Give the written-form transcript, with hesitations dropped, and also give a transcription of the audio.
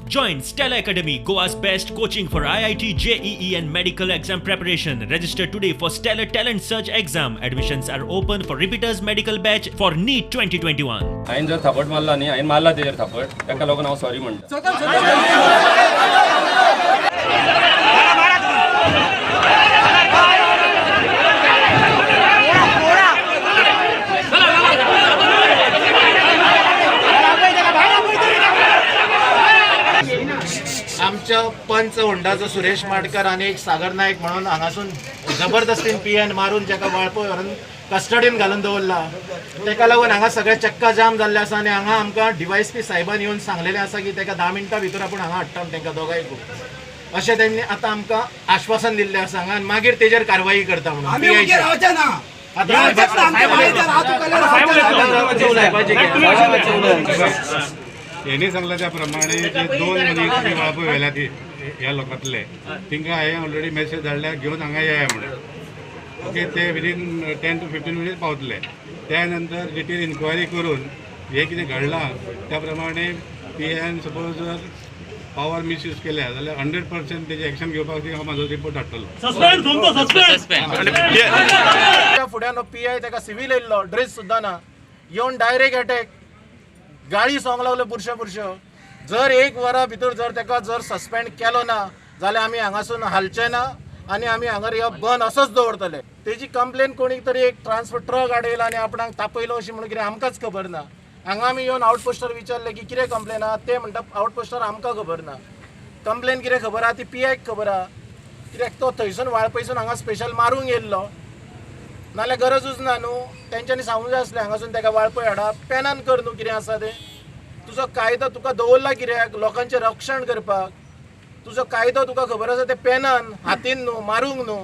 Join Stella Academy, Goa's best coaching for IIT, JEE and medical exam preparation. Register today for Stellar Talent Search exam. Admissions are open for repeaters medical batch for NEET 2021. हायन जर थापट मारला न्ही हायन मारला तेजेर थापट ताका लागून हांव सॉरी म्हणटा. आमच्या पंच होंडाचो सुरेश माडकर आणि एक सागर नायक म्हणून हांगासून जबरदस्तीन पीएन मारून जाका वाळपय व्हरून कस्टडीन घालून दवरला. ताका लागून हांगा सगळे चक्का जाम जाल्ले आसा आनी हांगा आमकां डीवायएसपी साहेबान येवन सांगलेलें आसा की ताका 10 मिनटां भितर आपूण हांगा हाडटा तांकां दोगांयकूय अशें त्यांनी आतां आमकां आश्वासन दिल्लें आसा हांगा आनी मागीर तेजेर कारवाई करता म्हणून यांनी सांगला त्या प्रमाणे जे 2 मनीस वाळपय व्हेल्या ह्या लोकांतले तिंका हांवें ऑलरेडी मेसेज धाडल्या घेवन हांगा येया म्हणून. ओके, ते विदीन 10 to 15 मिनिट्स पावतले. त्या नंतर डिटेल इन्क्वायरी करून हे कितें घडलां त्या प्रमाणे पीएन सपोज जर पावर मिसयूज केल्या जाल्यार 100% तेजे एक्शन घेवपाक हांव म्हाजो रिपोर्ट हाडटलो. फुड्यान पीआय ताका सिव्हील येयल्लो, ड्रेस सुद्दां ना, येवन डायरेक्ट अटॅक, गाडी सोंग लागलो बुरश्यो. जर 1 वरा भितर जर ताका जर सस्पेंड केलो ना जाल्यार आमी हांगासून हालचे ना आनी आमी हांगा ह्यो बंद असोच दवरतले. तेजी कंप्लेन कोणी तरी एक ट्रान्सफर ट्रक हाडयला आनी आपणाक तापयलो अशें म्हणून कितें आमकांच खबर ना. हांगा आमी येवन आउटपोस्टार विचारले की कितें कंप्लेन आहा, ते म्हणटा आउटपोस्टार आमकां खबर ना. कंप्लेन कितें खबर आहा ती पीआयक खबर आहा, कित्याक तो थंयसून वाळपयसून हांगा स्पेशल मारूंक येयल्लो. नाल्यार गरजूच ना न्हू, तेंच्यांनी सांगूंक जाय आसलें हांगासून ताका वाळपय हाडा, पेनान कर न्हू कितें आसा तें. तुजो कायदो तुका दवरला कित्याक, लोकांचें रक्षण करपाक. तुजो कायदो तुका खबर आसा ते पेनान, हातीन न्हू, मारूंक न्हू.